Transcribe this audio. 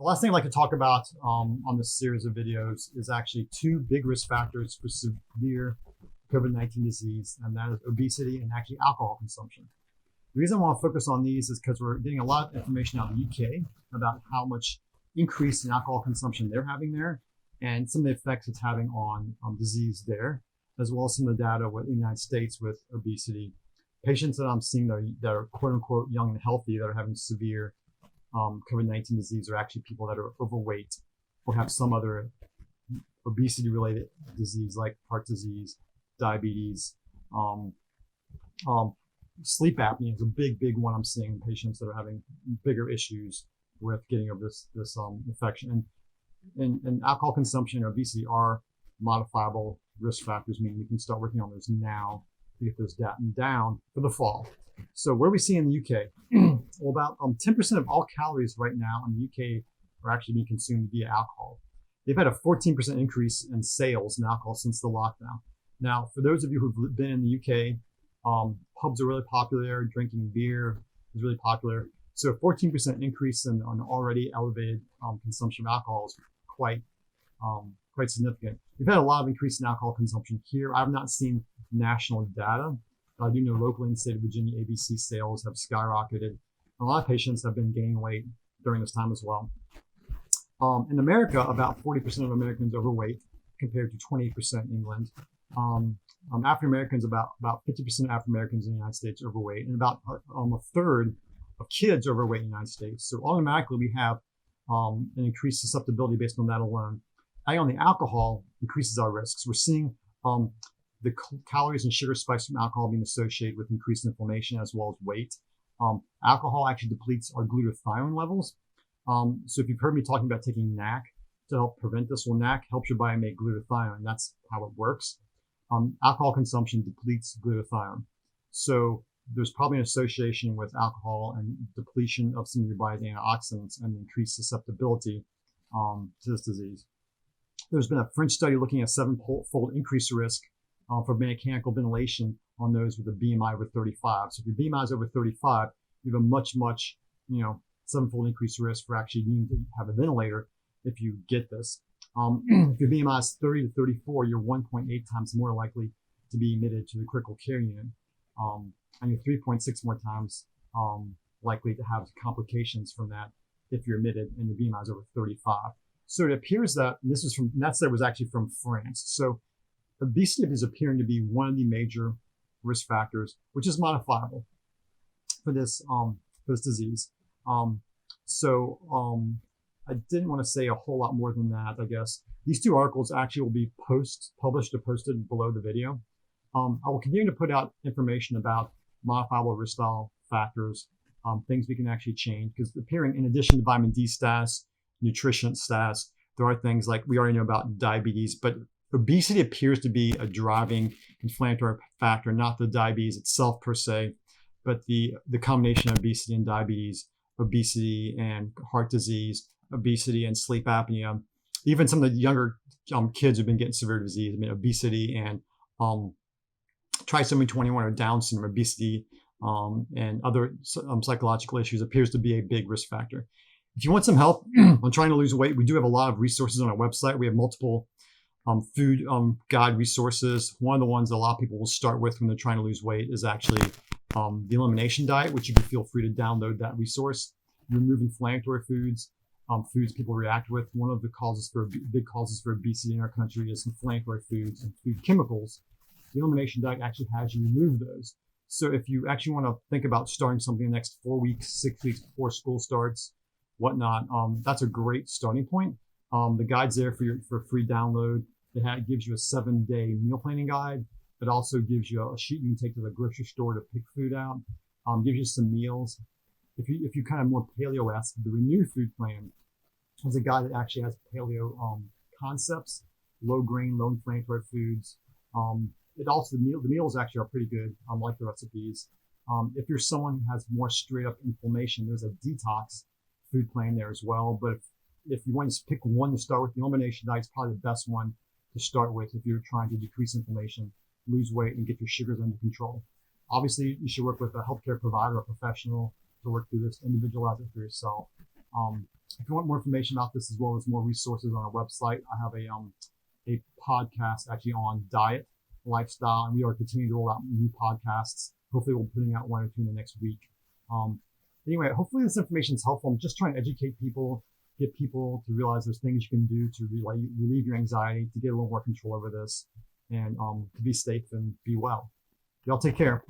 The last thing I'd like to talk about on this series of videos is actually two big risk factors for severe COVID-19 disease, and that is obesity and actually alcohol consumption. The reason I want to focus on these is because we're getting a lot of information out of the UK about how much increase in alcohol consumption they're having there and some of the effects it's having on disease there, as well as some of the data in the United States with obesity. Patients that I'm seeing that are quote unquote young and healthy that are having severe COVID-19 disease are actually people that are overweight or have some other obesity related disease like heart disease, diabetes, sleep apnea is a big one I'm seeing in patients that are having bigger issues with getting over this infection. And alcohol consumption and obesity are modifiable risk factors, meaning we can start working on those now to get those down for the fall. So what are we seeing in the UK? Well, about 10% of all calories right now in the UK are actually being consumed via alcohol. They've had a 14% increase in sales in alcohol since the lockdown. Now, for those of you who've been in the UK, pubs are really popular, drinking beer is really popular. So a 14% increase in an already elevated consumption of alcohol is quite significant. We've had a lot of increase in alcohol consumption here. I've not seen national data. I do know locally in the state of Virginia, ABC sales have skyrocketed. A lot of patients have been gaining weight during this time as well. In America, about 40% of Americans are overweight compared to 28% in England. African Americans, about 50% of African Americans in the United States are overweight, and about a third of kids are overweight in the United States. So automatically we have an increased susceptibility based on that alone. Adding on the alcohol increases our risks. We're seeing the calories and sugar spikes from alcohol being associated with increased inflammation as well as weight. Alcohol actually depletes our glutathione levels. So if you've heard me talking about taking NAC to help prevent this, well, NAC helps your body make glutathione. That's how it works. Alcohol consumption depletes glutathione. So there's probably an association with alcohol and depletion of some of your body's antioxidants and increased susceptibility to this disease. There's been a French study looking at 7-fold increased risk for mechanical ventilation on those with a BMI over 35. So if your BMI is over 35, you have a much, 7-fold increased risk for actually needing to have a ventilator if you get this. If your BMI is 30 to 34, you're 1.8 times more likely to be admitted to the critical care unit. And you're 3.6 more times likely to have complications from that if you're admitted and your BMI is over 35. So it appears that, and that study was actually from France. So obesity is appearing to be one of the major risk factors, which is modifiable for this disease. I didn't want to say a whole lot more than that, I guess. These two articles actually will be published or posted below the video. I will continue to put out information about modifiable risk factors, things we can actually change, because appearing in addition to vitamin D status, nutrition status, there are things like we already know about diabetes, but obesity appears to be a driving inflammatory factor, not the diabetes itself per se, but the combination of obesity and diabetes, obesity and heart disease, obesity and sleep apnea. Even some of the younger kids who've been getting severe disease, obesity and trisomy 21 or Down syndrome, obesity and other psychological issues appears to be a big risk factor. If you want some help on trying to lose weight, we do have a lot of resources on our website. We have multiple food guide resources. One of the ones that a lot of people will start with when they're trying to lose weight is actually the elimination diet, which you can feel free to download that resource. Remove inflammatory foods, foods people react with. One of the big causes for obesity in our country is inflammatory foods and food chemicals. The elimination diet actually has you remove those. So if you actually want to think about starting something in the next 4 weeks, 6 weeks before school starts, whatnot, that's a great starting point. The guide's there for free download. It gives you a 7-day meal planning guide. It also gives you a sheet you can take to the grocery store to pick food out. Gives you some meals. If you kind of more paleo-esque, the Renew Food Plan is a guide that actually has paleo concepts, low grain, low inflammatory foods. It also the meals actually are pretty good. I like the recipes. If you're someone who has more straight up inflammation, there's a detox food plan there as well. But if you want to pick one to start with, the elimination diet is probably the best one to start with if you're trying to decrease inflammation, lose weight, and get your sugars under control. Obviously, you should work with a healthcare provider or professional to work through this, individualize it for yourself. If you want more information about this as well as more resources on our website, I have a podcast actually on diet, lifestyle, and we are continuing to roll out new podcasts. Hopefully, we'll be putting out one or two in the next week. Anyway, hopefully this information is helpful. I'm just trying to educate people, get people to realize there's things you can do to relieve your anxiety, to get a little more control over this, and to be safe and be well. Y'all take care.